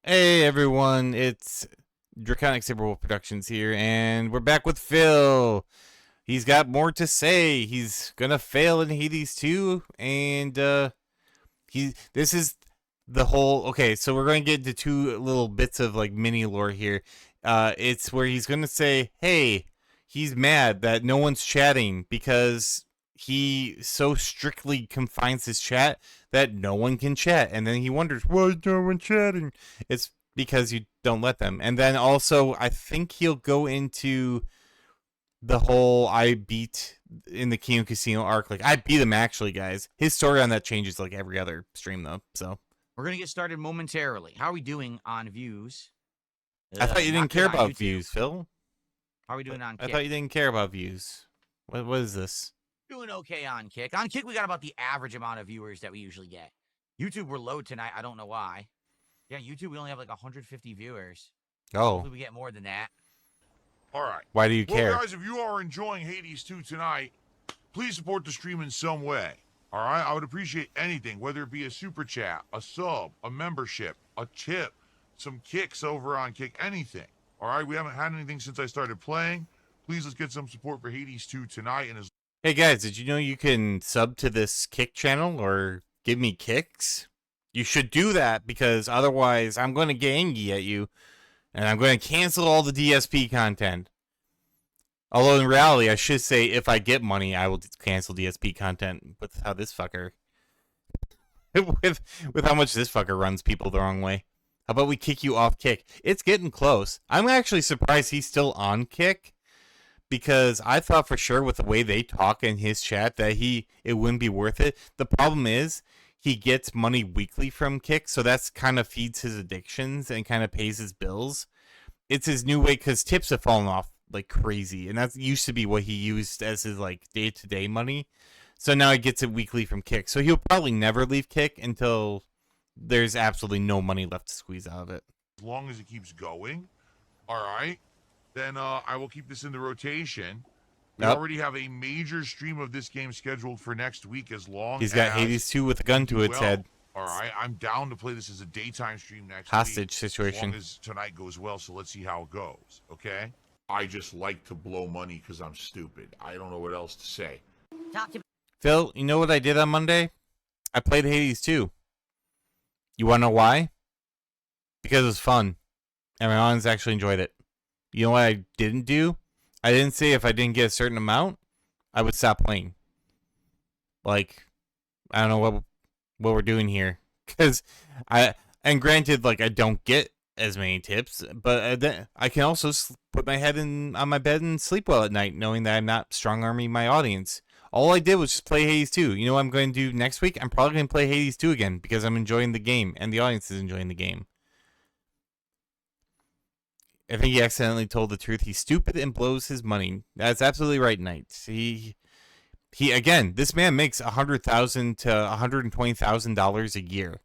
Hey everyone, it's Draconic Saberwolf Productions here, and we're back with Phil. He's got more to say. He's gonna fail in Hades 2, and this is the whole. Okay, so we're gonna get into two little bits of like mini lore here. It's where he's gonna say, "Hey, he's mad that no one's chatting because he so strictly confines his chat that no one can chat," and then he wonders why is no one chatting. It's because you don't let them. And then also, I think he'll go into the whole I beat in the Kino Casino arc. Like, I beat him actually, guys. His story on that changes like every other stream, though. So we're gonna get started momentarily. How are we doing on views? I thought you didn't care about views, Phil. How are we doing on Kick? I thought you didn't care about views. What is this? Doing okay on Kick. On Kick, we got about the average amount of viewers that we usually get. YouTube, we're low tonight. I don't know why. Yeah, YouTube, we only have like 150 viewers. Oh. Hopefully we get more than that. All right. Why do you care? Well, guys, if you are enjoying Hades 2 tonight, please support the stream in some way. All right? I would appreciate anything, whether it be a super chat, a sub, a membership, a tip, some kicks over on Kick, anything. All right? We haven't had anything since I started playing. Please, let's get some support for Hades 2 tonight. And hey, guys, did you know you can sub to this Kick channel or give me kicks? You should do that because otherwise I'm going to get angry at you and I'm going to cancel all the DSP content. Although in reality, I should say if I get money, I will cancel DSP content. With how this fucker, with how much this fucker runs people the wrong way. How about we kick you off Kick? It's getting close. I'm actually surprised he's still on Kick because I thought for sure with the way they talk in his chat that it wouldn't be worth it. The problem is he gets money weekly from Kick, so that's kind of feeds his addictions and kind of pays his bills. It's his new way because tips have fallen off like crazy, and that used to be what he used as his like day-to-day money. So now he gets it weekly from Kick. So he'll probably never leave Kick until there's absolutely no money left to squeeze out of it. As long as it keeps going, all right, then I will keep this in the rotation. We already have a major stream of this game scheduled for next week as long He's got Hades 2 with a gun to its head. All right, I'm down to play this as a daytime stream next hostage week, situation. As long as tonight goes well, so let's see how it goes, okay? I just like to blow money because I'm stupid. I don't know what else to say. Phil, you know what I did on Monday? I played Hades 2. You want to know why? Because it was fun. And my audience actually enjoyed it. You know what I didn't do? I didn't say if I didn't get a certain amount, I would stop playing. Like, I don't know what we're doing here. Because and granted, like, I don't get as many tips, but I can also put my head on my bed and sleep well at night, knowing that I'm not strong-arming my audience. All I did was just play Hades 2. You know what I'm going to do next week? I'm probably going to play Hades 2 again because I'm enjoying the game and the audience is enjoying the game. I think he accidentally told the truth. He's stupid and blows his money. That's absolutely right, Knight. He again, this man makes $100,000 to $120,000 a year.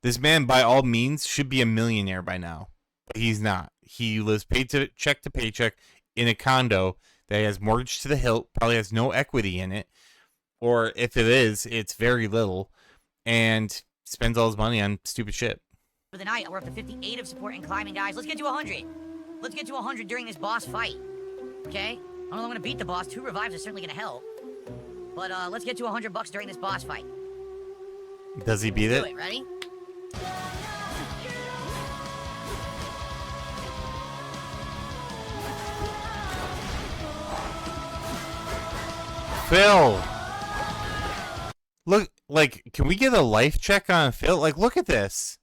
This man, by all means, should be a millionaire by now, but he's not. He lives paycheck to paycheck in a condo that has mortgage to the hilt, probably has no equity in it, or if it is, it's very little, and spends all his money on stupid shit. For the night, we're up to 58 of support and climbing, guys. Let's get to 100. Let's get to 100 during this boss fight. Okay? I don't know if I'm gonna beat the boss. 2 revives are certainly gonna help. But let's get to 100 bucks during this boss fight. Does he beat it? Do it. Ready? Phil! Look, like, can we get a life check on Phil? Like, look at this.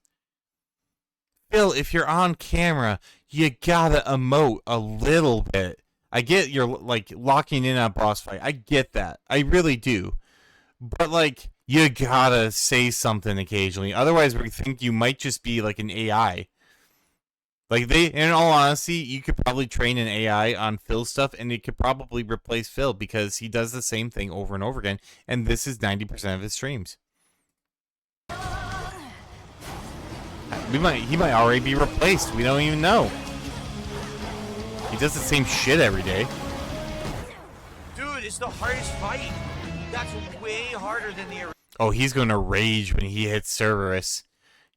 Phil, if you're on camera, you gotta emote a little bit. I get you're, like, locking in on a boss fight. I get that. I really do. But, like, you gotta say something occasionally. Otherwise, we think you might just be, like, an AI. Like, in all honesty, you could probably train an AI on Phil's stuff, and it could probably replace Phil because he does the same thing over and over again, and this is 90% of his streams. He might already be replaced. We don't even know. He does the same shit every day. Dude, it's the hardest fight. That's way harder than the... Oh, he's gonna rage when he hits Cerberus.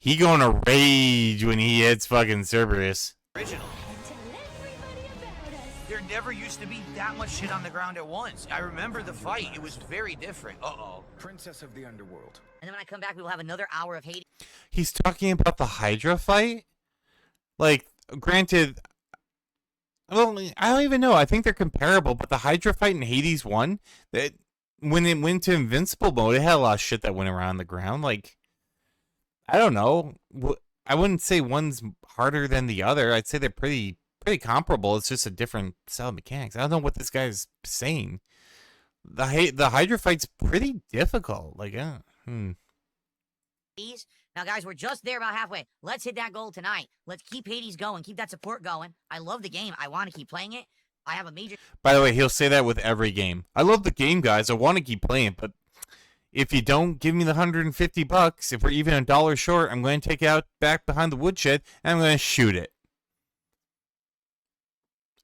He gonna rage when he hits fucking Cerberus. Original. There never used to be that much shit on the ground at once. I remember the fight. It was very different. Uh-oh. Princess of the Underworld. And then when I come back, we will have another hour of Hades. He's talking about the Hydra fight? Like, granted, well, I don't even know. I think they're comparable, but the Hydra fight in Hades 1, that when it went to Invincible mode, it had a lot of shit that went around the ground. Like, I don't know. I wouldn't say one's harder than the other. I'd say they're pretty comparable. It's just a different set of mechanics. I don't know what this guy's saying. The Hydra fight's pretty difficult. Like, Hades. Now, guys, we're just there about halfway. Let's hit that goal tonight. Let's keep Hades going. Keep that support going. I love the game. I want to keep playing it. I have a major... By the way, he'll say that with every game. I love the game, guys. I want to keep playing it, but if you don't give me the $150, if we're even $1 short, I'm going to take it out back behind the woodshed and I'm going to shoot it.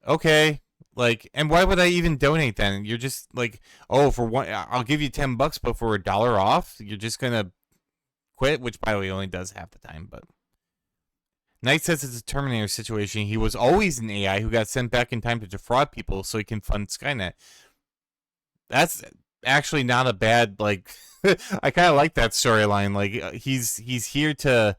Okay. Like, and why would I even donate then? You're just like, oh, for one, I'll give you $10, but for $1 off, you're just going to quit, which by the way only does half the time. But Knight says it's a Terminator situation. He was always an AI who got sent back in time to defraud people so he can fund Skynet. That's actually not a bad, like, I kind of like that storyline. Like, he's here to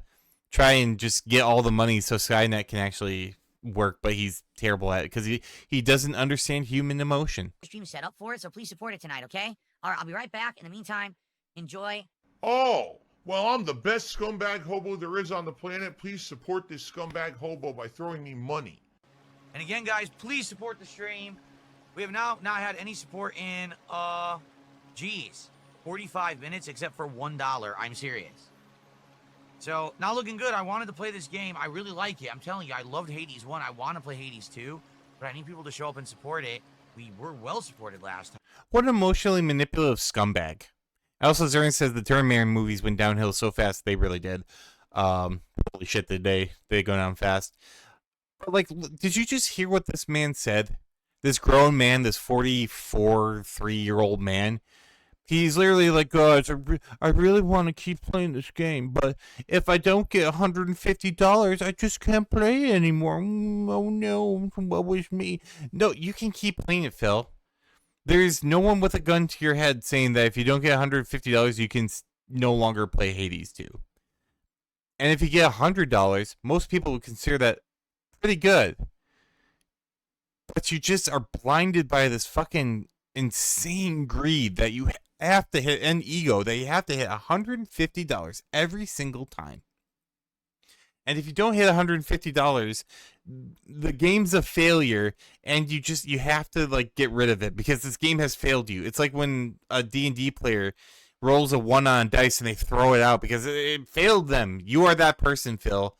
try and just get all the money so Skynet can actually work, but he's terrible at it because he doesn't understand human emotion. Stream set up for it, so please support it tonight, okay? All right, I'll be right back. In the meantime, enjoy. Oh, well, I'm the best scumbag hobo there is on the planet. Please support this scumbag hobo by throwing me money. And again, guys, please support the stream. We have now not had any support in, 45 minutes except for $1. I'm serious. So, not looking good. I wanted to play this game. I really like it. I'm telling you, I loved Hades 1. I want to play Hades 2, but I need people to show up and support it. We were well supported last time. What an emotionally manipulative scumbag. Also, Zern says the Terminator movies went downhill so fast. They really did. Holy shit, did they go down fast. But, like, did you just hear what this man said? This grown man, this 3-year-old man. He's literally like, guys, I really want to keep playing this game, but if I don't get $150, I just can't play it anymore. Oh no, what was me? No, you can keep playing it, Phil. There's no one with a gun to your head saying that if you don't get $150, you can no longer play Hades 2. And if you get $100, most people would consider that pretty good. But you just are blinded by this fucking insane greed that you have to hit, and ego that you have to hit $150 every single time. And if you don't hit $150, the game's a failure, and you have to like get rid of it because this game has failed you. It's like when a D&D player rolls a 1 on dice and they throw it out because it failed them. You are that person, Phil.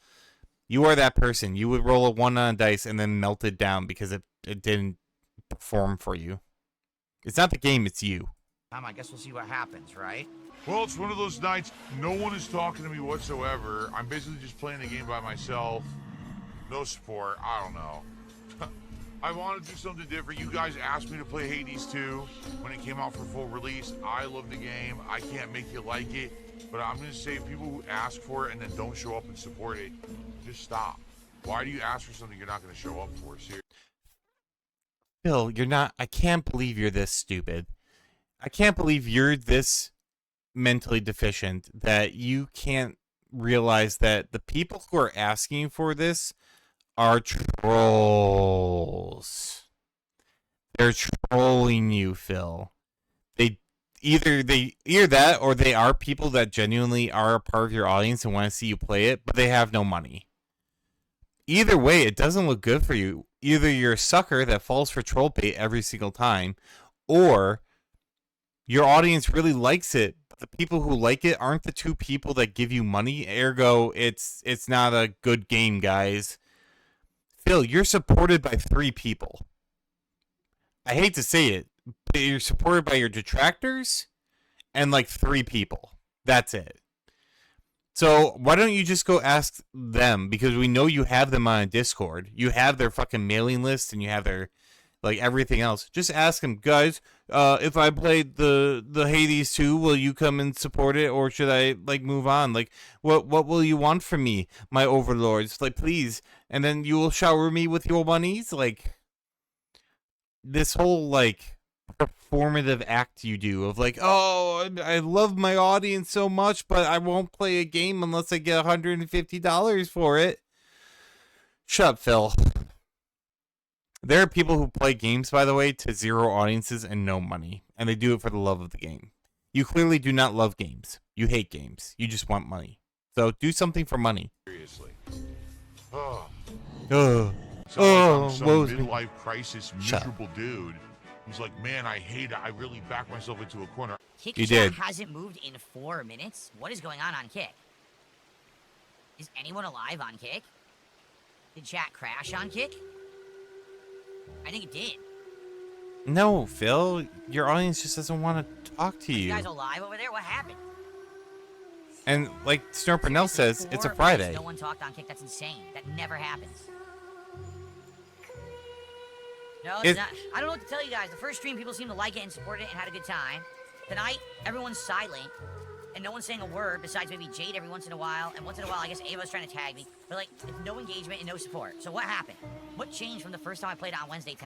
You are that person. You would roll a 1 on dice and then melt it down because it didn't perform for you. It's not the game, it's you. I guess we'll see what happens, right? Well, it's one of those nights, no one is talking to me whatsoever. I'm basically just playing the game by myself. No support, I don't know. I want to do something different. You guys asked me to play Hades 2 when it came out for full release. I love the game. I can't make you like it. But I'm going to say people who ask for it and then don't show up and support it, just stop. Why do you ask for something you're not going to show up for? Seriously. Phil, I can't believe you're this stupid. I can't believe you're this mentally deficient that you can't realize that the people who are asking for this are trolls. They're trolling you, Phil. Either that or they are people that genuinely are a part of your audience and want to see you play it, but they have no money. Either way, it doesn't look good for you. Either you're a sucker that falls for troll bait every single time, or your audience really likes it, but the people who like it aren't the two people that give you money. Ergo, it's not a good game, guys. Phil, you're supported by 3 people. I hate to say it, but you're supported by your detractors and like 3 people. That's it. So why don't you just go ask them? Because we know you have them on a Discord. You have their fucking mailing list and you have their like everything else. Just ask him, guys, if I played the Hades 2, will you come and support it, or should I like move on? Like, what will you want from me, my overlords? Like, please. And then you will shower me with your monies. Like, this whole like performative act you do of like, oh, I love my audience so much, but I won't play a game unless I get $150 for it. Shut up, Phil. There are people who play games, by the way, to zero audiences and no money, and they do it for the love of the game. You clearly do not love games. You hate games. You just want money. So do something for money. Seriously. Oh. Oh. I'm some woes me. midlife crisis, miserable dude who's like, man, I hate it. I really backed myself into a corner. Kick You chat did. hasn't moved in 4 minutes. What is going on Kick? Is anyone alive on Kick? Did chat crash on Kick? I think it did. No, Phil. Your audience just doesn't want to talk to You you. guys alive over there? What happened? And like Snurpernell says, it's a 4 Friday. minutes, no one talked on Kick. That's insane. That never happens. No, it's not. I don't know what to tell you guys. The first stream, people seemed to like it and support it and had a good time. Tonight, everyone's silent, and no one's saying a word besides maybe Jade every once in a while, and once in a while, I guess Ava's trying to tag me. But like, no engagement and no support. So what happened? What changed from the first time I played it on Wednesday?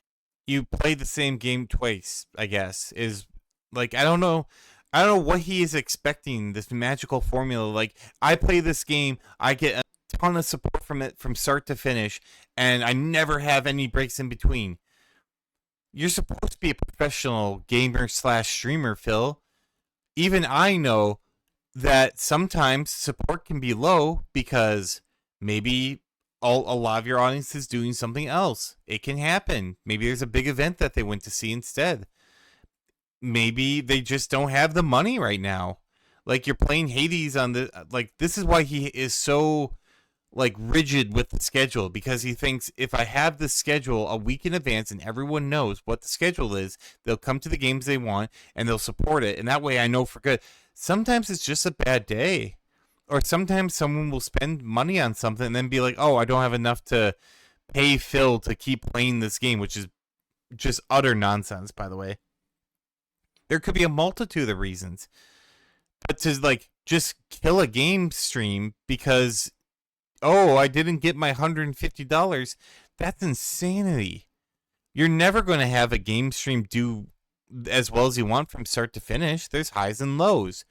You played the same game twice, I guess. Is like, I don't know what he is expecting, this magical formula. Like, I play this game, I get a ton of support from it from start to finish, and I never have any breaks in between. You're supposed to be a professional gamer / streamer, Phil. Even I know that sometimes support can be low because maybe a lot of your audience is doing something else. It can happen. Maybe there's a big event that they went to see instead. Maybe they just don't have the money right now. Like, you're playing Hades on the, like, this is why he is so like rigid with the schedule, because he thinks if I have the schedule a week in advance and everyone knows what the schedule is, they'll come to the games they want and they'll support it, and that way I know for good. Sometimes it's just a bad day, or sometimes someone will spend money on something and then be like, oh, I don't have enough to pay Phil to keep playing this game, which is just utter nonsense, by the way. There could be a multitude of reasons, but to like just kill a game stream because, oh, I didn't get my $150. That's insanity. You're never going to have a game stream do as well as you want from start to finish. There's highs and lows.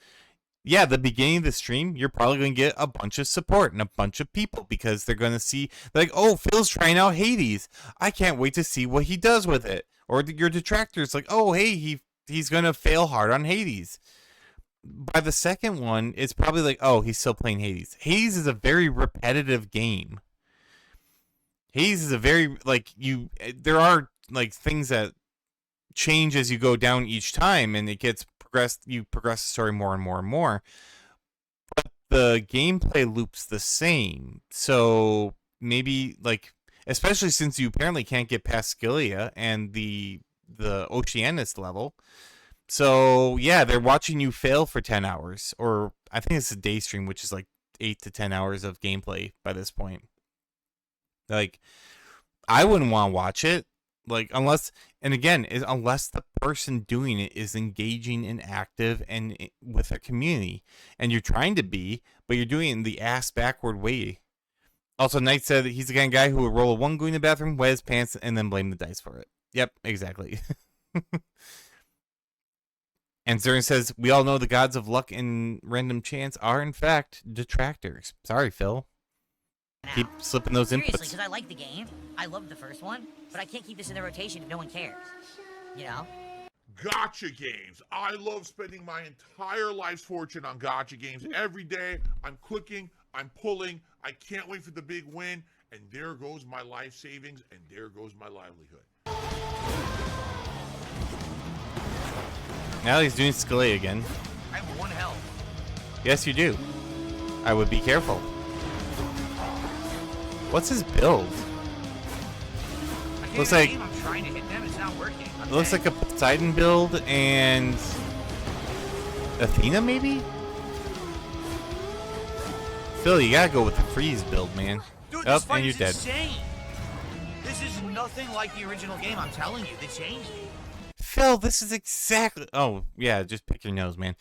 Yeah, the beginning of the stream, you're probably going to get a bunch of support and a bunch of people because they're going to see, like, oh, Phil's trying out Hades. I can't wait to see what he does with it. Or your detractors, like, oh, hey, he's going to fail hard on Hades. By the second one, it's probably like, oh, he's still playing Hades. Hades is a very repetitive game. Hades is a very, like, there are, like, things that change as you go down each time, and it gets progressed, you progress the story more and more and more. But the gameplay loop's the same. So maybe, like, especially since you apparently can't get past Scylla and the Oceanus level. So, yeah, they're watching you fail for 10 hours. Or I think it's a day stream, which is like 8 to 10 hours of gameplay by this point. Like, I wouldn't want to watch it. Like, unless the person doing it is engaging and active and with a community. And you're trying to be, but you're doing it in the ass backward way. Also, Knight said that he's the kind of guy who would roll a one, go in the bathroom, wet his pants, and then blame the dice for it. Yep, exactly. And Zern says, we all know the gods of luck and random chance are, in fact, detractors. Sorry, Phil. Keep slipping those Seriously, inputs. because I like the game. I loved the first one, but I can't keep this in the rotation if no one cares. You know? Gotcha games. I love spending my entire life's fortune on gotcha games. Every day, I'm clicking, I'm pulling, I can't wait for the big win, and there goes my life savings, and there goes my livelihood. Now he's doing Scylla again. I have 1 health. Yes, you do. I would be careful. What's his build? I can't Looks hit like- aim. I'm trying to hit them. It's not working. It looks like a Poseidon build and Athena, maybe? Phil, you gotta go with the freeze build, man. Dude, Oh, this fight and you're is dead. insane. This is nothing like the original game. I'm telling you, they changed it. Phil, this is exactly... Oh, yeah, just pick your nose, man.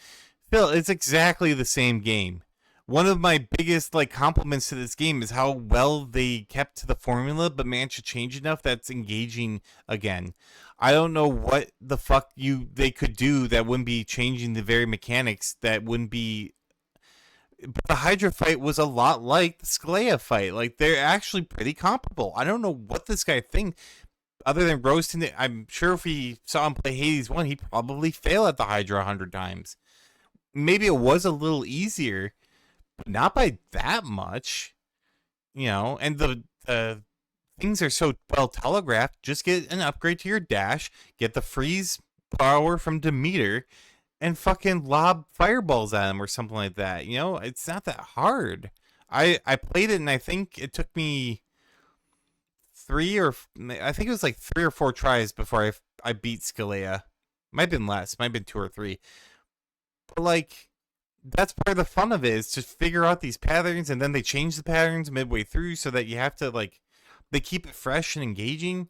Phil, it's exactly the same game. One of my biggest compliments to this game is how well they kept to the formula, but managed to change enough that's engaging again. I don't know what the fuck they could do that wouldn't be changing the very mechanics that wouldn't be... But the Hydra fight was a lot like the Skalea fight. Like, they're actually pretty comparable. I don't know what this guy thinks. Other than roasting it, I'm sure if he saw him play Hades 1, he'd probably fail at the Hydra 100 times. Maybe it was a little easier, but not by that much. You know, and the things are so well telegraphed. Just get an upgrade to your dash, get the freeze power from Demeter, and fucking lob fireballs at him or something like that. You know, it's not that hard. I played it and I think it took me 3 or 4 tries before I beat Skalea. Might have been less. Might have been 2 or 3. But that's part of the fun of it, is to figure out these patterns, and then they change the patterns midway through so that you have to they keep it fresh and engaging.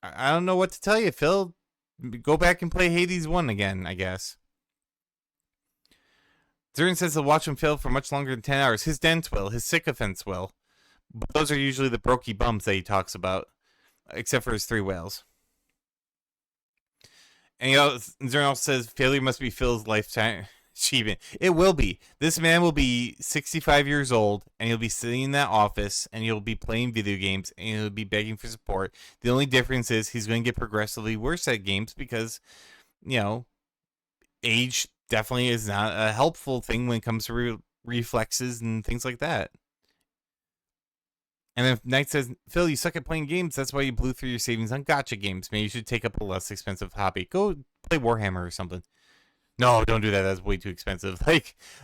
I don't know what to tell you, Phil. Go back and play Hades 1 again, I guess. Zurin says he'll watch him fail for much longer than 10 hours. His dents will. His sycophants will. But those are usually the brokey bums that he talks about. Except for his 3 whales. And Zurin also says failure must be Phil's lifetime achievement. It will be. This man will be 65 years old, and he'll be sitting in that office, and he'll be playing video games, and he'll be begging for support. The only difference is he's going to get progressively worse at games because, age definitely is not a helpful thing when it comes to reflexes and things like that. And then Knight says, Phil, you suck at playing games. That's why you blew through your savings on gacha games. Maybe you should take up a less expensive hobby. Go play Warhammer or something. No, don't do that. That's way too expensive.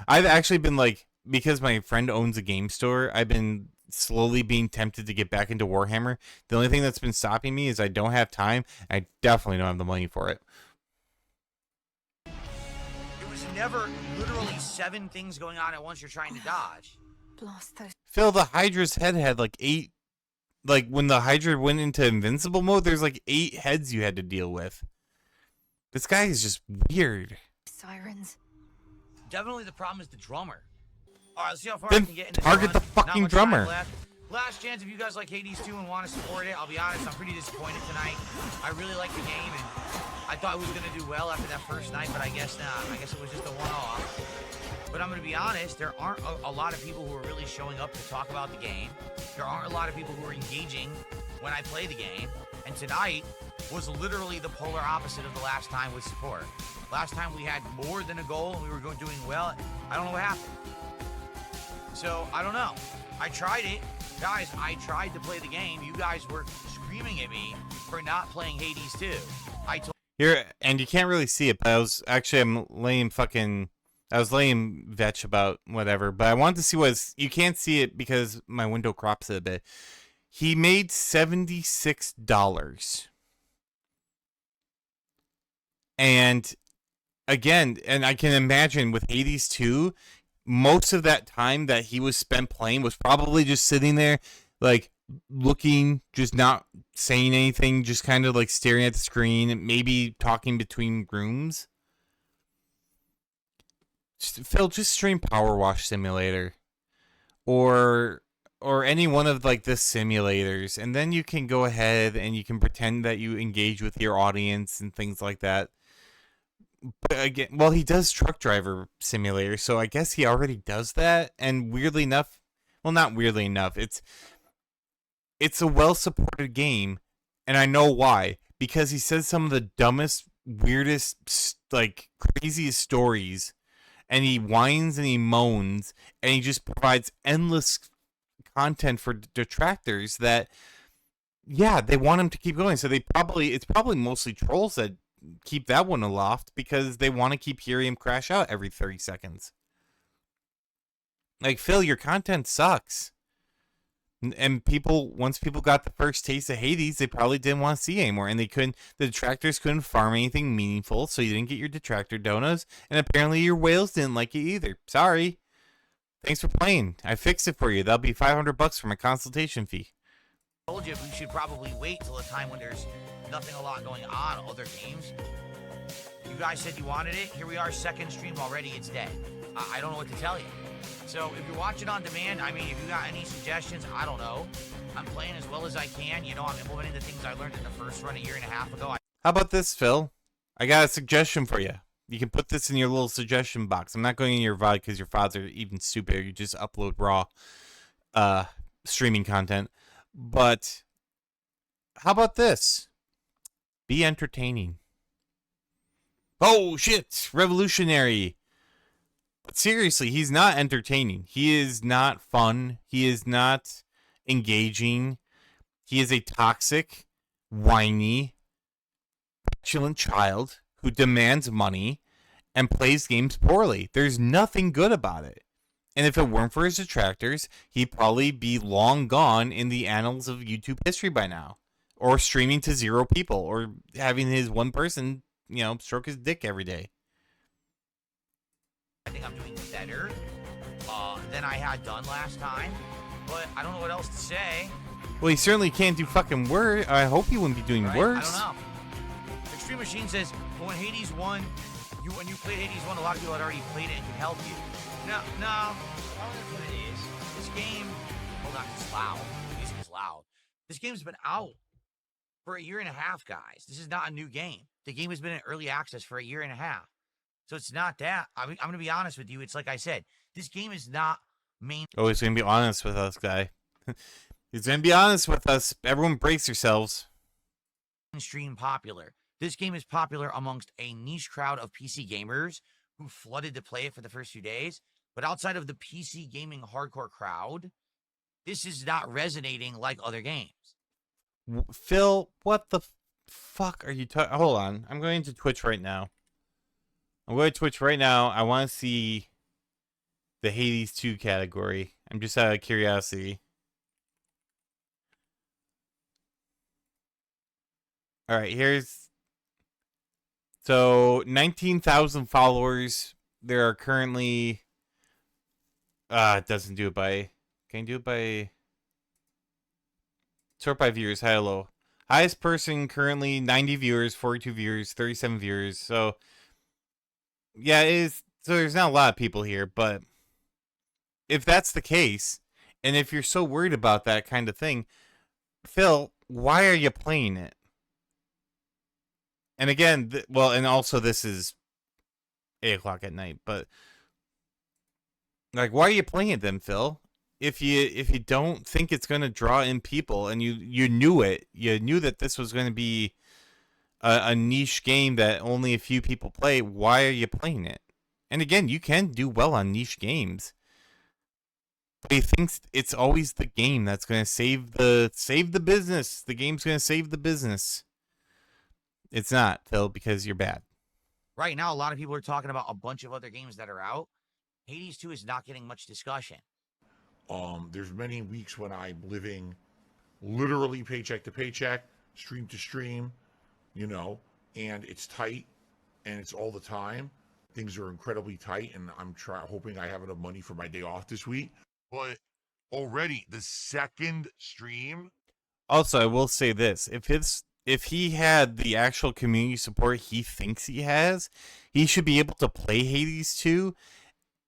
I've actually been because my friend owns a game store, I've been slowly being tempted to get back into Warhammer. The only thing that's been stopping me is I don't have time. I definitely don't have the money for it. It was never literally 7 things going on at once you're trying to dodge. Blast those. Phil, the Hydra's head had 8. When the Hydra went into invincible mode, there's 8 heads you had to deal with. This guy is just weird. Sirens. Definitely the problem is the drummer. All right, let's see how far Then I can get in this target run. the fucking Not much time drummer. left. Last chance if you guys like Hades 2 and want to support it. I'll be honest, I'm pretty disappointed tonight. I really like the game, and I thought it was going to do well after that first night, but I guess not. I guess it was just a one-off. But I'm going to be honest, there aren't a lot of people who are really showing up to talk about the game. There aren't a lot of people who are engaging when I play the game. And tonight was literally the polar opposite of the last time with support. Last time we had more than a goal and we were doing well. I don't know what happened. So, I don't know. I tried it. Guys, I tried to play the game. You guys were screaming at me for not playing Hades 2. Here, and you can't really see it, but I'm laying vetch about whatever, but I wanted to see you can't see it because my window crops it a bit. He made $76. And again, and I can imagine with Hades 2, most of that time that he was spent playing was probably just sitting there, looking, just not saying anything, just kind of staring at the screen, maybe talking between rooms. Phil, just stream Power Wash Simulator, or any one of the simulators, and then you can go ahead and you can pretend that you engage with your audience and things like that. But again, well, he does Truck Driver Simulator, so I guess he already does that. And weirdly enough, well, not weirdly enough, it's a well-supported game, and I know why, because he says some of the dumbest, weirdest, craziest stories. And he whines and he moans, and he just provides endless content for detractors that, yeah, they want him to keep going. So it's probably mostly trolls that keep that one aloft because they want to keep hearing him crash out every 30 seconds. Phil, your content sucks. And once people got the first taste of Hades, they probably didn't want to see anymore, and the detractors couldn't farm anything meaningful, so you didn't get your detractor donos, and apparently your whales didn't like it either. Sorry. Thanks for playing. I fixed it for you. That'll be $500 for my consultation fee. told you we should probably wait till a time when there's nothing a lot going on, other games. You guys said you wanted it. Here we are, second stream already. It's dead. I don't know what to tell you. So if you're watching on demand, I mean, if you got any suggestions, I don't know. I'm playing as well as I can. You know, I'm implementing the things I learned in the first run a year and a half ago. How about this, Phil? I got a suggestion for you. You can put this in your little suggestion box. I'm not going in your VOD because your VODs are even stupider. You just upload raw streaming content. But how about this? Be entertaining. Oh, shit. Revolutionary. But seriously, he's not entertaining. He is not fun. He is not engaging. He is a toxic, whiny, petulant child who demands money and plays games poorly. There's nothing good about it. And if it weren't for his detractors, he'd probably be long gone in the annals of YouTube history by now. Or streaming to 0 people. Or having his one person, stroke his dick every day. I think I'm doing better than I had done last time. But I don't know what else to say. Well, he certainly can't do fucking worse. I hope he wouldn't be doing worse. I don't know. Extreme Machine says, but when Hades won, when you played Hades 1, a lot of people had already played it and could help you. No. That's what it is. This game, hold on, it's loud. The music is loud. This game's been out for a year and a half, guys. This is not a new game. The game has been in early access for a year and a half. So it's not that. I'm going to be honest with you. It's like I said, this game is not main. Oh, he's going to be honest with us, guy. He's going to be honest with us. Everyone brace yourselves. Mainstream popular. This game is popular amongst a niche crowd of PC gamers who flooded to play it for the first few days. But outside of the PC gaming hardcore crowd, this is not resonating like other games. Phil, what the fuck are you talking? Hold on. I'm going to Twitch right now. I want to see the Hades 2 category. I'm just out of curiosity. All right, here's... So, 19,000 followers. There are currently... it doesn't do it by... Can you do it by... Sort by viewers, high or low. Highest person currently 90 viewers, 42 viewers, 37 viewers. So, yeah, it is. So there's not a lot of people here, but if that's the case, and if you're so worried about that kind of thing, Phil, why are you playing it? And again, and also this is 8 o'clock at night, but like, why are you playing it then, Phil? If you don't think it's going to draw in people, and you knew it, you knew that this was going to be a niche game that only a few people play, why are you playing it? And again, you can do well on niche games, but he thinks it's always the game that's going to save the business. The game's going to save the business. It's not, Phil, because you're bad. Right now, a lot of people are talking about a bunch of other games that are out. Hades 2 is not getting much discussion. There's many weeks when I'm living literally paycheck to paycheck, stream to stream, and it's tight, and it's all the time. Things are incredibly tight, and I'm hoping I have enough money for my day off this week. But already the second stream. Also, I will say this: if he had the actual community support he thinks he has, he should be able to play Hades 2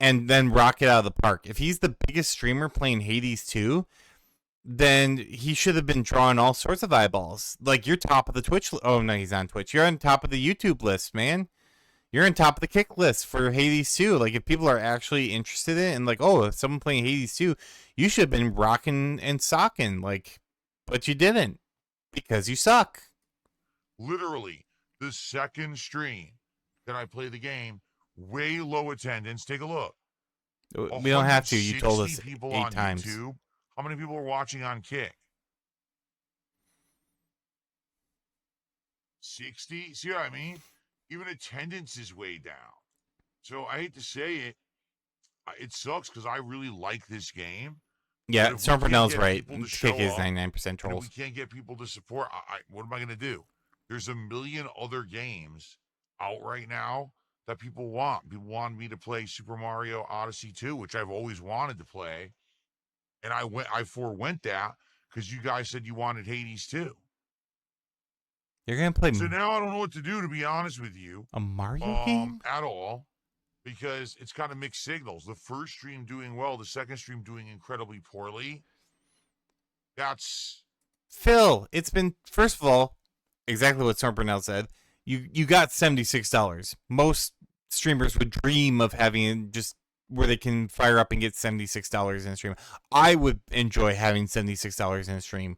and then rock it out of the park. If he's the biggest streamer playing Hades 2, then he should have been drawing all sorts of eyeballs. Like, you're top of the Twitch. Oh, no, he's on Twitch. You're on top of the YouTube list, man. You're on top of the kick list for Hades 2. Like, if people are actually interested in it and like, oh, if someone playing Hades 2, you should have been rocking and socking. Like, but you didn't because you suck. Literally, the second stream that I play the game, way low attendance. Take a look. We don't have to. You told us people 8 on times. YouTube. How many people are watching on Kick? 60? See what I mean? Even attendance is way down. So I hate to say it. It sucks because I really like this game. Yeah, Storm Purnell's right. Kick is 99% trolls. If we can't get people to support, what am I going to do? There's a million other games out right now that people want. People want me to play Super Mario Odyssey 2, which I've always wanted to play. And I forewent that because you guys said you wanted Hades 2. You're gonna play So now I don't know what to do, to be honest with you. a Mario game? At all, because it's kind of mixed signals. The first stream doing well, the second stream doing incredibly poorly. That's Phil, it's been, first of all, exactly what Storm Brunel said. You got $76. Most streamers would dream of having just where they can fire up and get $76 in a stream. I would enjoy having $76 in a stream.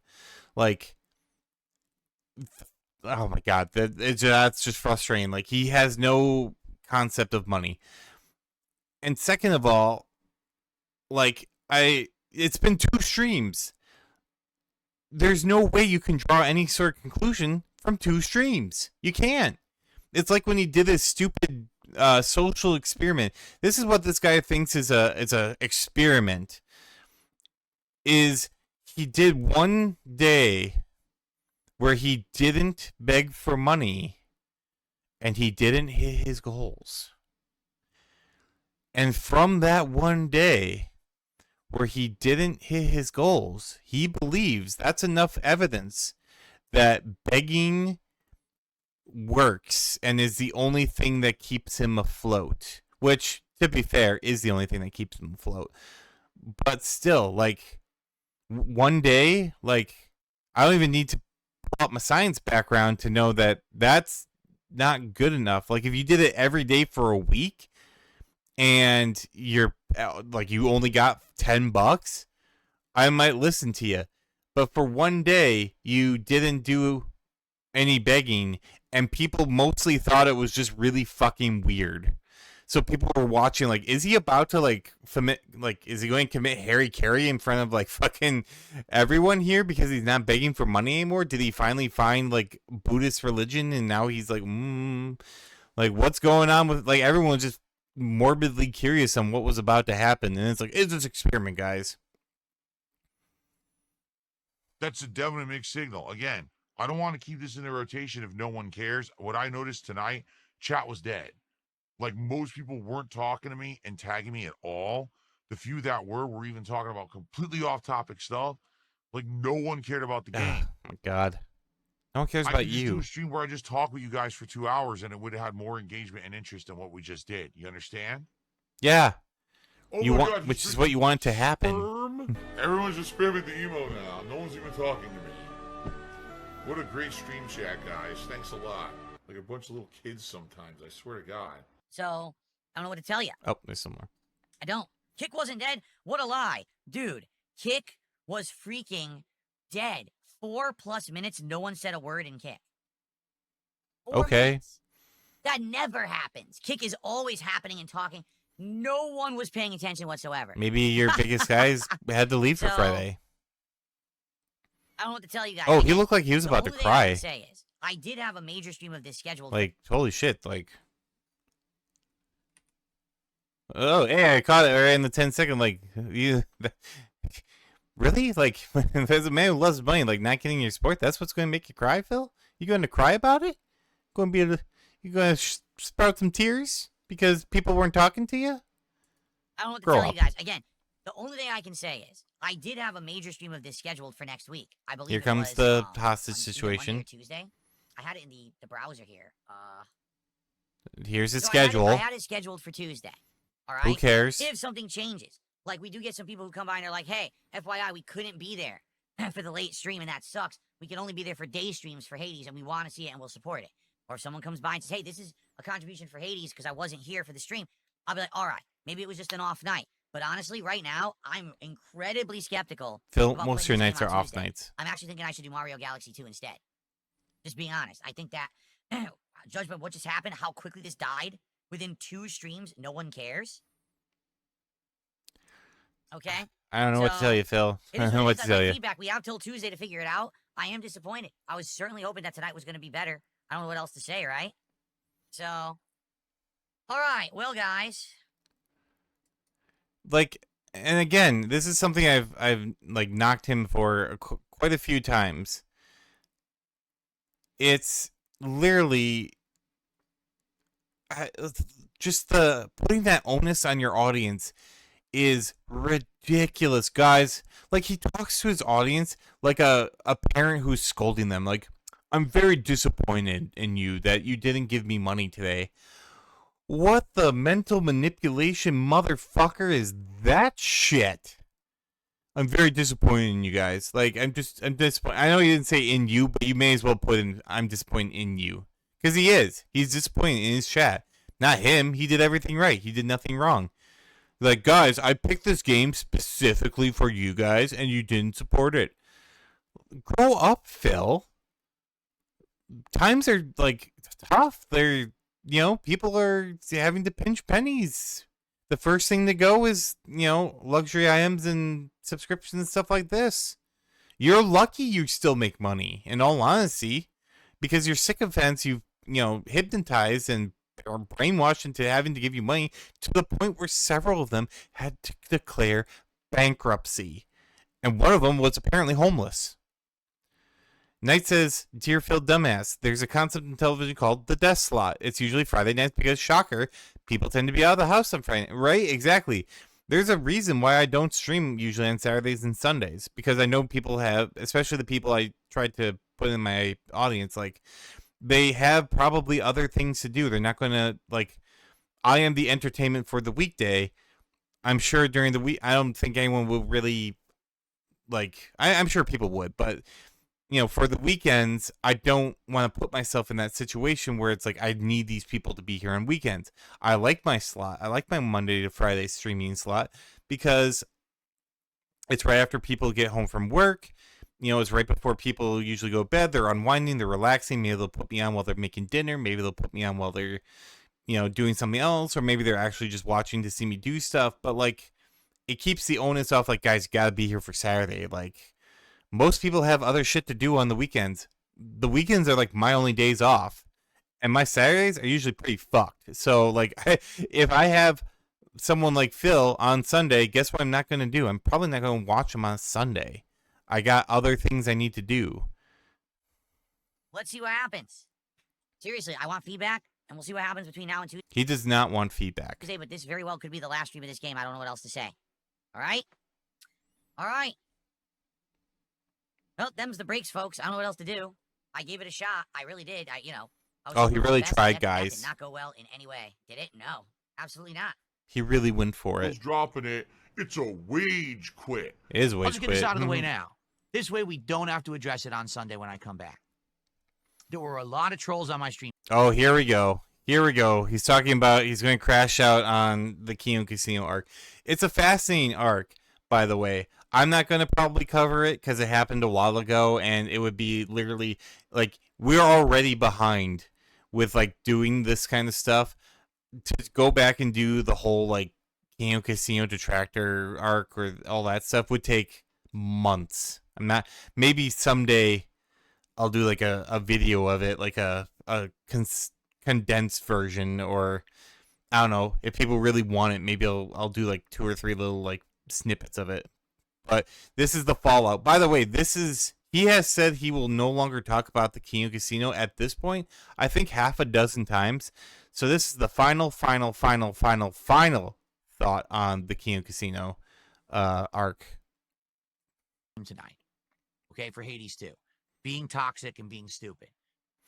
Like, oh my God, that's just frustrating. Like, he has no concept of money. And second of all, like, it's been 2 streams. There's no way you can draw any sort of conclusion from 2 streams. You can't. It's like when he did this stupid social experiment. This is what this guy thinks is a experiment. Is he did one day where he didn't beg for money and he didn't hit his goals. And from that one day where he didn't hit his goals, he believes that's enough evidence that begging works and is the only thing that keeps him afloat. Which, to be fair, is the only thing that keeps him afloat. But still, like, one day, like, I don't even need to pull up my science background to know that that's not good enough. Like, if you did it every day for a week and you're like, you only got $10, I might listen to you. But for one day, you didn't do any begging, and people mostly thought it was just really fucking weird. So people were watching, like, is he about to, like, is he going to commit Harry Carey in front of, like, fucking everyone here because he's not begging for money anymore? Did he finally find, like, Buddhist religion, and now he's like, like, what's going on with, like, everyone was just morbidly curious on what was about to happen, and it's like, it's this experiment, guys. That's a definite mixed signal. Again, I don't want to keep this in the rotation if no one cares. What I noticed tonight, chat was dead. Like, most people weren't talking to me and tagging me at all. The few that were even talking about completely off-topic stuff. Like, no one cared about the game. Oh my God. No one cares I about could just do you. a stream where I just talk with you guys for 2 hours and it would have had more engagement and interest than what we just did. You understand? Yeah. Oh You my want, God, which is what you want to happen. sperm? Everyone's just spamming the emo now. No one's even talking to me. What a great stream chat, guys. Thanks a lot. Like a bunch of little kids sometimes, I swear to God. So, I don't know what to tell you. Oh, there's some more. I don't. Kick wasn't dead? What a lie. Dude, Kick was freaking dead. 4+ minutes, no one said a word in Kick. 4 Okay. minutes. That never happens. Kick is always happening and talking. No one was paying attention whatsoever. Maybe your biggest guys had to leave for So, Friday. I don't know what to tell you guys. Oh, he Again, looked like he was the about to only thing I can cry. say is, I did have a major stream of this scheduled. Like, holy shit, like... Oh, hey, I caught it right in the 10-second, like, you... Really? Like, there's a man who loves money, like, not getting your support, that's what's going to make you cry, Phil? You going to cry about it? Going to be able to... You going to sprout some tears because people weren't talking to you? I don't know what to Grow tell up. you guys. Again, the only thing I can say is, I did have a major stream of this scheduled for next week. I believe Here it comes was, the hostage either Monday situation. or Tuesday. I had it in the browser here. Here's his So schedule. I had it scheduled for Tuesday. All right. Who cares? If something changes, like we do get some people who come by and are like, "Hey, FYI, we couldn't be there for the late stream, and that sucks. We can only be there for day streams for Hades, and we want to see it, and we'll support it." Or if someone comes by and says, "Hey, this is a contribution for Hades because I wasn't here for the stream," I'll be like, "All right, maybe it was just an off night." But honestly, right now, I'm incredibly skeptical. Phil, about most of playing your this nights game are on off Tuesday. nights. I'm actually thinking I should do Mario Galaxy 2 instead. Just being honest. I think that, judged by what just happened, how quickly this died, within 2 streams, no one cares. Okay? I don't know what to So, tell you, Phil. It I is don't know what what it to is. tell I like you. feedback. We have till Tuesday to figure it out. I am disappointed. I was certainly hoping that tonight was going to be better. I don't know what else to say, right? So, all right. Well, guys. Like, and again, this is something I've like knocked him for quite a few times. It's literally just the putting that onus on your audience is ridiculous, guys. Like, he talks to his audience like a parent who's scolding them. Like, I'm very disappointed in you that you didn't give me money today. What the mental manipulation motherfucker is that shit? I'm very disappointed in you guys. Like, I'm disappointed. I know you didn't say in you, but you may as well put in, I'm disappointed in you. Because he is. He's disappointed in his chat. Not him. He did everything right. He did nothing wrong. Like, guys, I picked this game specifically for you guys, and you didn't support it. Grow up, Phil. Times are, like, tough. They're, people are having to pinch pennies. The first thing to go is, luxury items and subscriptions and stuff like this. You're lucky you still make money, in all honesty, because your sycophants you've, hypnotized and or brainwashed into having to give you money to the point where several of them had to declare bankruptcy. And one of them was apparently homeless. Knight says, Dear Phil Dumbass, there's a concept in television called the death slot. It's usually Friday nights because, shocker, people tend to be out of the house on Friday. Right? Exactly. There's a reason why I don't stream usually on Saturdays and Sundays. Because I know people have, especially the people I tried to put in my audience, like, they have probably other things to do. They're not going to, like, I am the entertainment for the weekday. I'm sure during the week, I don't think anyone will really, like, I'm sure people would, but for the weekends, I don't want to put myself in that situation where it's like I need these people to be here on weekends. I like my slot. I like my Monday to Friday streaming slot because it's right after people get home from work. It's right before people usually go to bed. They're unwinding. They're relaxing. Maybe they'll put me on while they're making dinner. Maybe they'll put me on while they're, doing something else. Or maybe they're actually just watching to see me do stuff. But, like, it keeps the onus off, like, guys, you got to be here for Saturday. Like, most people have other shit to do on the weekends. The weekends are like my only days off, and my Saturdays are usually pretty fucked. So, like, if I have someone like Phil on Sunday, guess what I'm not going to do? I'm probably not going to watch him on Sunday. I got other things I need to do. Let's see what happens. Seriously, I want feedback, and we'll see what happens between now and Tuesday. He does not want feedback. But this very well could be the last stream of this game. I don't know what else to say. All right? All right. Well, them's the breaks, folks. I don't know what else to do. I gave it a shot. I really did. I was he really tried, that guys. did not go well in any way. Did it? No. Absolutely not. He really went for Who's it. dropping it? It's a wage quit. It is I'll wage just get quit. this out of the way now. This way we don't have to address it on Sunday when I come back. There were a lot of trolls on my stream. Oh, here we go. Here we go. He's talking about he's going to crash out on the Kino Casino arc. It's a fascinating arc, by the way. I'm not going to probably cover it because it happened a while ago, and it would be literally, like, we're already behind with, like, doing this kind of stuff. To go back and do the whole, like, Kino Casino detractor arc or all that stuff would take months. Maybe someday I'll do, like, a video of it, like a condensed version, or, I don't know, if people really want it, maybe I'll do, like, 2 or 3 little, like, snippets of it. But this is the fallout. By the way, he has said he will no longer talk about the Kino Casino at this point, I think half a dozen times. So this is the final thought on the Kino Casino arc. Tonight. Okay, for Hades 2. Being toxic and being stupid.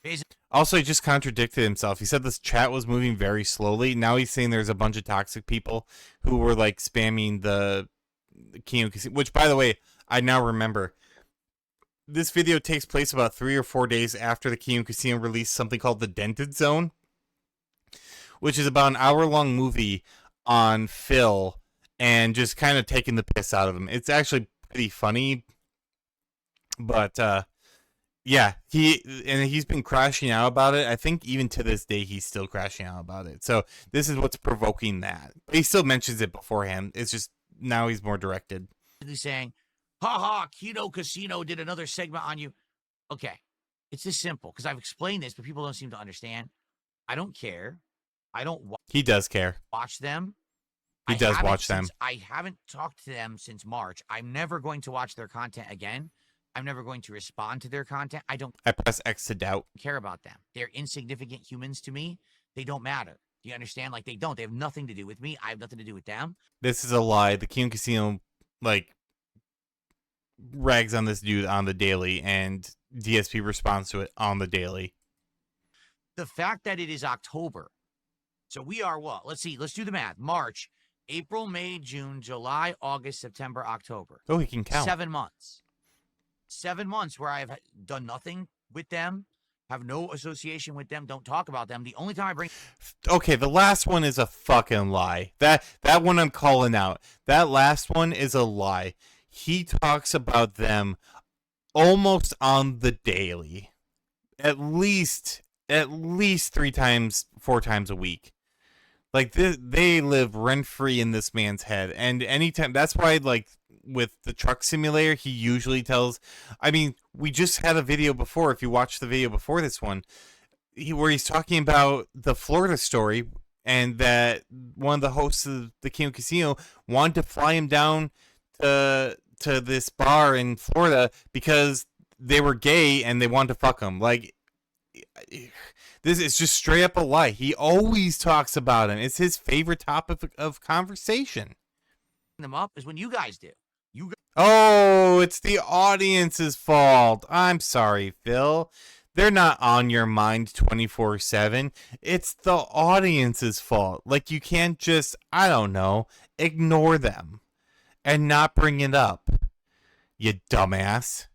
Basically, Also, he just contradicted himself. He said this chat was moving very slowly. Now he's saying there's a bunch of toxic people who were, like, spamming the Kino Casino, which, by the way, I now remember. This video takes place about 3 or 4 days after the Kino Casino released something called The Dented Zone, which is about an hour-long movie on Phil and just kind of taking the piss out of him. It's actually pretty funny, but yeah, he's been crashing out about it. I think even to this day he's still crashing out about it. So this is what's provoking that. But he still mentions it beforehand. It's just now he's more directed. saying, ha, Kino Casino did another segment on you. Okay, it's this simple, because I've explained this, but people don't seem to understand. I don't care. I don't He does care. watch them. He does watch them. I haven't talked to them since March. I'm never going to watch their content again. I'm never going to respond to their content. I don't I press X to doubt. care about them. They're insignificant humans to me. They don't matter. Do you understand? Like, they don't. They have nothing to do with me. I have nothing to do with them. This is a lie. The Kino Casino, like, rags on this dude on the daily, and DSP responds to it on the daily. The fact that it is October. So we are what? Let's see. Let's do the math. March, April, May, June, July, August, September, October. Oh, he can count. 7 months. 7 months where I've done nothing with them, have no association with them, don't talk about them. The only time I bring... Okay, the last one is a fucking lie. That one I'm calling out. That last one is a lie. He talks about them almost on the daily. At least 3 times, 4 times a week. Like, they live rent-free in this man's head. And anytime... That's why, like, with the truck simulator, he usually tells... I mean, we just had a video before, if you watched the video before this one, where he's talking about the Florida story, and that one of the hosts of the Kino Casino wanted to fly him down to this bar in Florida because they were gay and they wanted to fuck him. Like, this is just straight up a lie. He always talks about him. It's his favorite topic of conversation. them up is when you guys do. Oh, it's the audience's fault. I'm sorry, Phil. They're not on your mind 24/7. It's the audience's fault. Like, you can't just, I don't know, ignore them and not bring it up. You dumbass.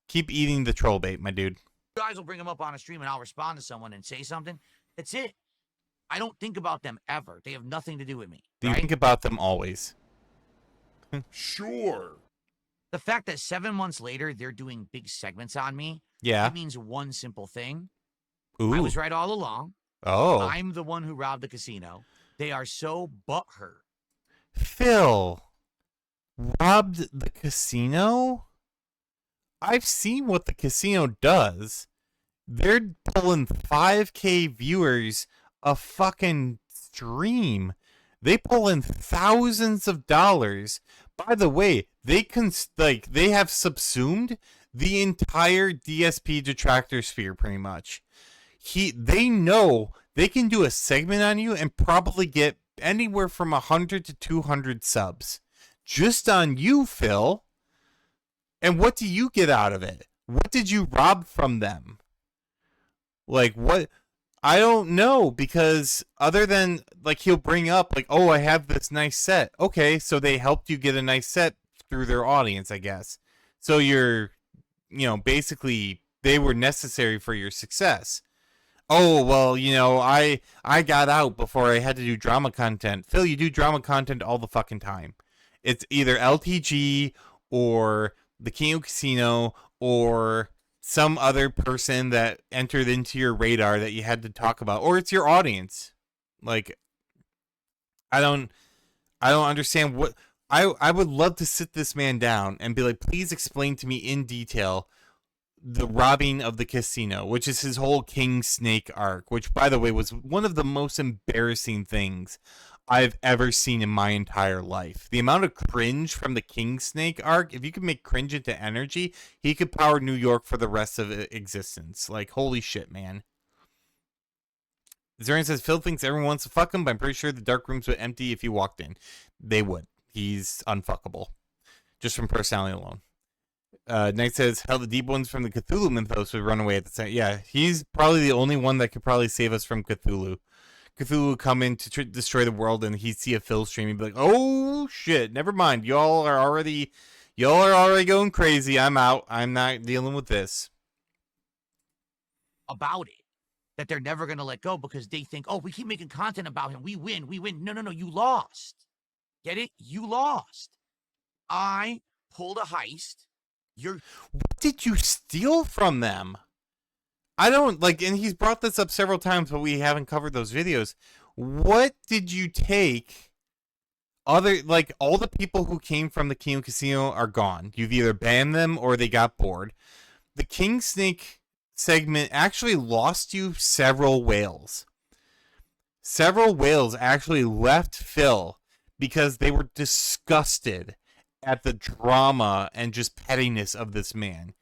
Keep eating the troll bait, my dude. You guys will bring them up on a stream and I'll respond to someone and say something. That's it. I don't think about them ever. They have nothing to do with me. Do you right? think about them always? Sure. The fact that 7 months later they're doing big segments on me, Yeah. it means one simple thing. Ooh. I was right all along. Oh. I'm the one who robbed the casino. They are so butthurt. Phil robbed the casino? I've seen what the casino does. They're pulling 5K viewers a fucking stream. They pull in thousands of dollars. By the way, they have subsumed the entire DSP detractor sphere pretty much. They know they can do a segment on you and probably get anywhere from 100 to 200 subs just on you, Phil. And what do you get out of it? What did you rob from them? Like, what? I don't know, because other than, like, he'll bring up, like, oh, I have this nice set. Okay, so they helped you get a nice set through their audience, I guess. So you're, basically, they were necessary for your success. Oh, well, I got out before I had to do drama content. Phil, you do drama content all the fucking time. It's either LTG or the Kino Casino or some other person that entered into your radar that you had to talk about, or it's your audience. Like, I don't understand what I would love to sit this man down and be like, please explain to me in detail the robbing of the casino, which is his whole King Snake arc, which, by the way, was one of the most embarrassing things I've ever seen in my entire life. The amount of cringe from the King Snake arc, if you could make cringe into energy, he could power New York for the rest of existence. Like, holy shit, man. Zarian says, Phil thinks everyone wants to fuck him, but I'm pretty sure the dark rooms would empty if you walked in. They would. He's unfuckable. Just from personality alone. Knight says, hell, the deep ones from the Cthulhu mythos would run away at the same. Yeah, he's probably the only one that could probably save us from Cthulhu. Cthulhu would come in to destroy the world, and he'd see a Phil stream and be like, oh shit, never mind, y'all are already going crazy. I'm out. I'm not dealing with this. About it. That they're never going to let go because they think, oh, we keep making content about him. We win. No, you lost. Get it? You lost. I pulled a heist. What did you steal from them? I don't, and he's brought this up several times, but we haven't covered those videos. What did you take? All the people who came from the Kino Casino are gone. You've either banned them or they got bored. The King Snake segment actually lost you several whales. Several whales actually left Phil because they were disgusted at the drama and just pettiness of this man.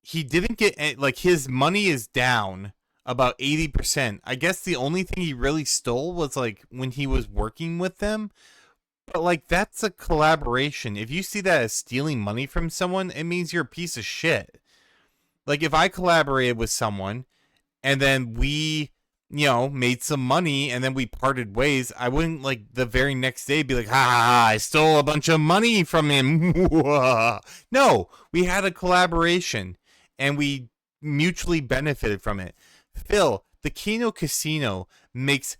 He didn't get, his money is down about 80%. I guess the only thing he really stole was like when he was working with them. But like that's a collaboration. If you see that as stealing money from someone, it means you're a piece of shit. Like if I collaborated with someone and then we, made some money and then we parted ways, I wouldn't like the very next day be like, ha, I stole a bunch of money from him. No, we had a collaboration and we mutually benefited from it. Phil, the Kino Casino makes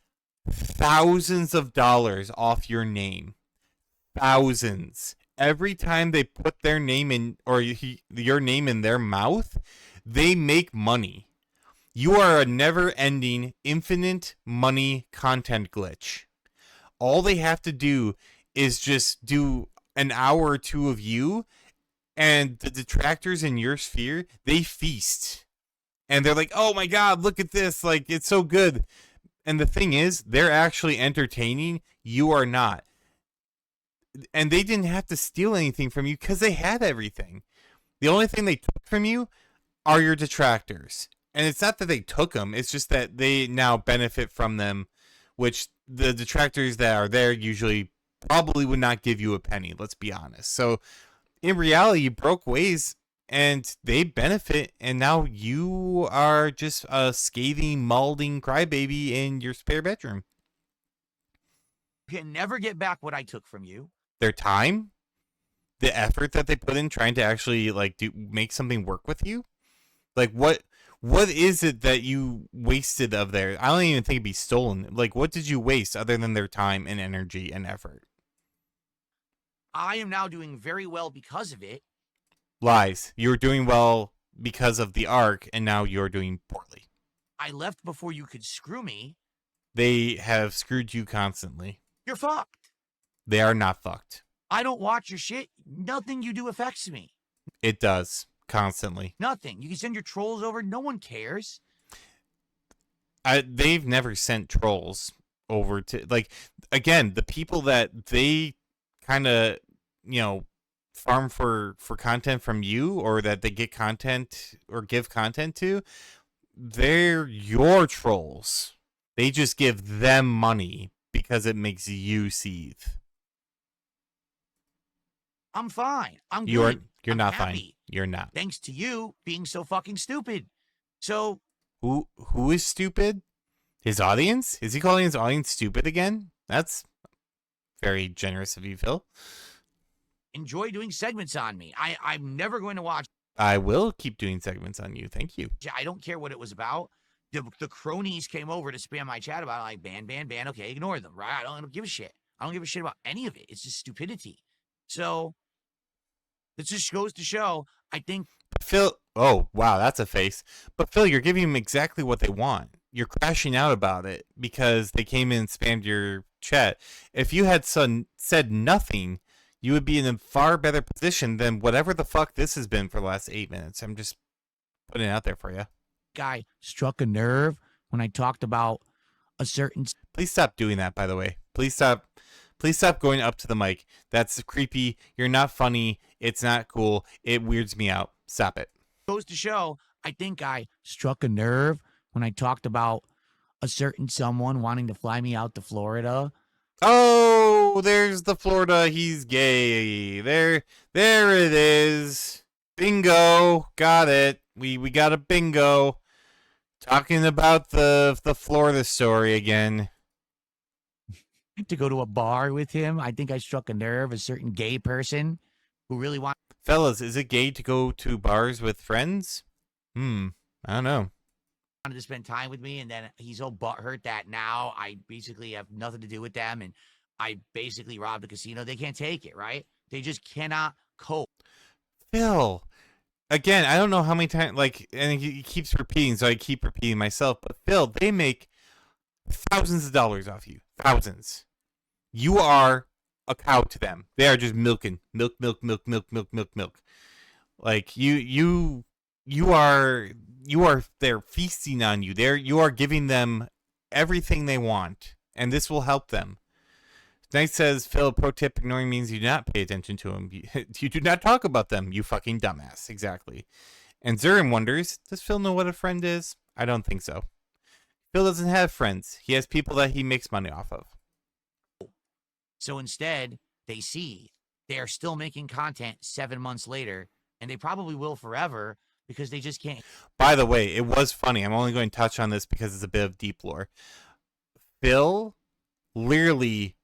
thousands of dollars off your name. Thousands. Every time they put their name in, or your name in their mouth, they make money. You are a never-ending, infinite money content glitch. All they have to do is just do an hour or two of you, and the detractors in your sphere, they feast. And they're like, oh my god, look at this, like, it's so good. And the thing is, they're actually entertaining, you are not. And they didn't have to steal anything from you because they had everything. The only thing they took from you are your detractors. And it's not that they took them, it's just that they now benefit from them, which the detractors that are there usually probably would not give you a penny, let's be honest. So in reality, you broke ways and they benefit, and now you are just a scathing, malding crybaby in your spare bedroom. You can never get back what I took from you. Their time, the effort that they put in trying to actually like make something work with you. Like what is it that you wasted of theirs? I don't even think it'd be stolen. Like what did you waste other than their time and energy and effort? I am now doing very well because of it. Lies. You were doing well because of the arc, and now you're doing poorly. I left before you could screw me. They have screwed you constantly. You're fucked. They are not fucked. I don't watch your shit. Nothing you do affects me. It does. Constantly. Nothing. You can send your trolls over. No one cares. They've never sent trolls over to, like, again, the people that they kind of, farm for content from you, or that they get content or give content to, they're your trolls. They just give them money because it makes you seethe. I'm fine. I'm good. You're I'm not happy. fine. You're not. Thanks to you being so fucking stupid. So Who is stupid? His audience? Is he calling his audience stupid again? That's very generous of you, Phil. enjoy doing segments on me. I'm never going to watch. I will keep doing segments on you. Thank you. I don't care what it was about. The cronies came over to spam my chat about it, like ban. Okay, ignore them, right? I don't give a shit. I don't give a shit about any of it. It's just stupidity. So this just goes to show, I think. Phil, oh, wow, that's a face. But Phil, you're giving them exactly what they want. You're crashing out about it because they came in and spammed your chat. If you had said nothing, you would be in a far better position than whatever the fuck this has been for the last 8 minutes. I'm just putting it out there for you. Guy struck a nerve when I talked about a certain. Please stop doing that, by the way. Please stop going up to the mic. That's creepy. You're not funny. It's not cool. It weirds me out. Stop it. Goes to show, I think I struck a nerve when I talked about a certain someone wanting to fly me out to Florida. Oh, there's the Florida. He's gay. There it is. Bingo. Got it. We got a bingo. Talking about the Florida story again. To go to a bar with him. I think I struck a nerve, a certain gay person who really wanted. Fellas, is it gay to go to bars with friends? I don't know. Wanted to spend time with me, and then he's so butthurt that now I basically have nothing to do with them, and I basically robbed a casino. They can't take it, right? They just cannot cope. Phil, again, I don't know how many times, and he keeps repeating, so I keep repeating myself, but Phil, they make thousands of dollars off you. Thousands. You are a cow to them. They are just milking. Milk. Like, you are they're feasting on you. You are giving them everything they want, and this will help them. Knight says, Phil, pro tip, ignoring means you do not pay attention to them. You do not talk about them, you fucking dumbass. Exactly. And Zurin wonders, does Phil know what a friend is? I don't think so. Phil doesn't have friends. He has people that he makes money off of. So instead, they see they are still making content 7 months later, and they probably will forever because they just can't. By the way, it was funny. I'm only going to touch on this because it's a bit of deep lore. Phil literally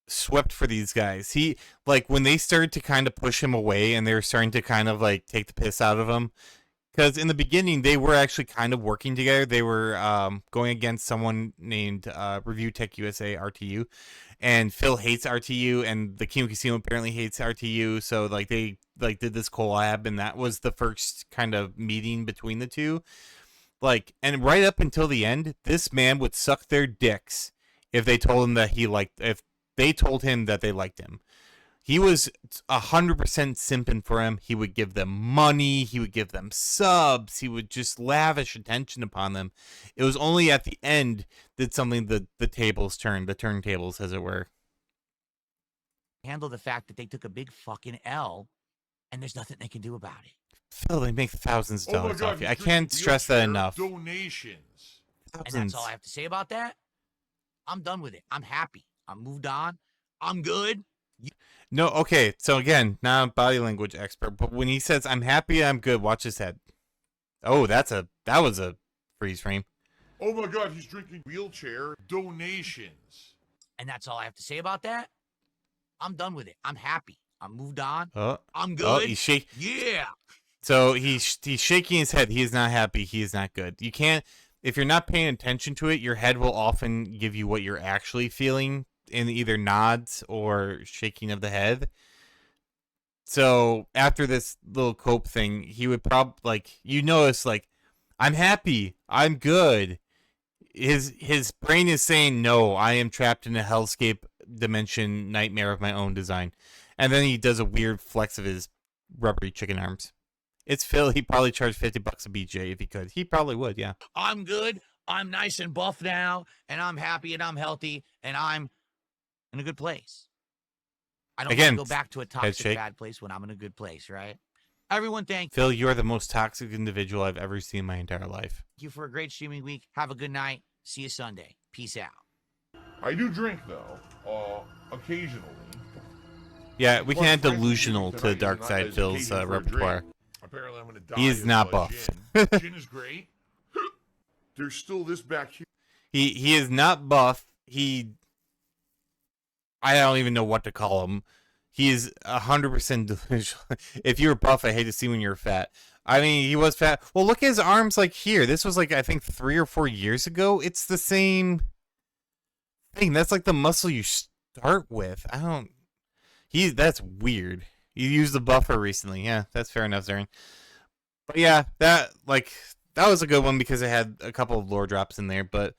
swept for these guys. He, like, when they started to kind of push him away and they were starting to kind of like take the piss out of him, because in the beginning they were actually kind of working together. They were going against someone named Review Tech USA RTU, and Phil hates RTU, and the Kino Casino apparently hates RTU. So like they like did this collab, and that was the first kind of meeting between the two. Like, and right up until the end, this man would suck their dicks if they told him that if they told him that they liked him. He was 100% simping for him. He would give them money. He would give them subs. He would just lavish attention upon them. It was only at the end that something the tables turned, the turntables, as it were. Handle the fact that they took a big fucking L, and there's nothing they can do about it. Phil, they make thousands of Oh my dollars God, off you. he's I can't drinking stress that wheelchair enough. Donations. And Thousands. that's all I have to say about that. I'm done with it. I'm happy. I'm moved on. I'm good. No, okay. So again, not a body language expert, but when he says "I'm happy, I'm good," watch his head. Oh, that was a freeze frame. Oh my God, he's drinking wheelchair donations. And that's all I have to say about that. I'm done with it. I'm happy. I'm moved on. Oh, I'm good. oh, he's shaking. Yeah. So he's shaking his head. He is not happy. He is not good. You can't, if you're not paying attention to it, your head will often give you what you're actually feeling in either nods or shaking of the head. So after this little cope thing, he would you notice, like, I'm happy, I'm good. His brain is saying, no, I am trapped in a hellscape dimension nightmare of my own design. And then he does a weird flex of his rubbery chicken arms. It's Phil. He probably charged $50 a BJ if he could. He probably would, yeah. I'm good. I'm nice and buff now, and I'm happy and I'm healthy, and I'm in a good place. I don't want to go back to a toxic, bad place when I'm in a good place, right? Everyone, thank Phil, you are the most toxic individual I've ever seen in my entire life. you for a great streaming week. Have a good night. See you Sunday. Peace out. I do drink though, occasionally. Yeah, we can Plus, add frankly, delusional tonight to is Dark not Side as Phil's occasion for a repertoire. drink. Apparently, I'm gonna die. He is of, not buff. Gin. Gin is great. There's still this back here. He is not buff. I don't even know what to call him. He is 100% delusional. If you were buff, I hate to see when you're fat. I mean, he was fat. Well, look at his arms, like, here. This was, like, I think 3 or 4 years ago. It's the same thing. That's, like, the muscle you start with. That's weird. You used the buffer recently. Yeah, that's fair enough, Zarin. But, yeah, that was a good one because it had a couple of lore drops in there, but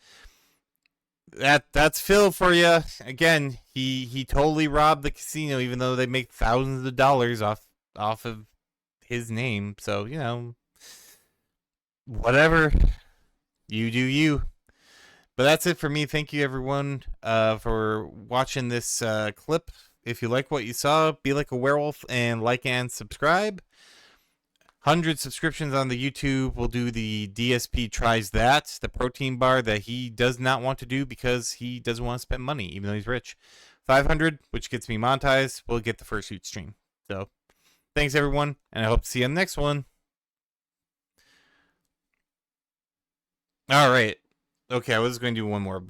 that's Phil for you. Again, he totally robbed the casino, even though they make thousands of dollars off of his name. So, you know, whatever. You do you. But that's it for me. Thank you, everyone, for watching this clip. If you like what you saw, be like a werewolf and like and subscribe. 100 subscriptions on the YouTube. We'll do the DSP tries that, the protein bar that he does not want to do because he doesn't want to spend money, even though he's rich. 500, which gets me monetized, we'll get the first shoot stream. So, thanks everyone, and I hope to see you on the next one. All right. Okay, I was going to do one more.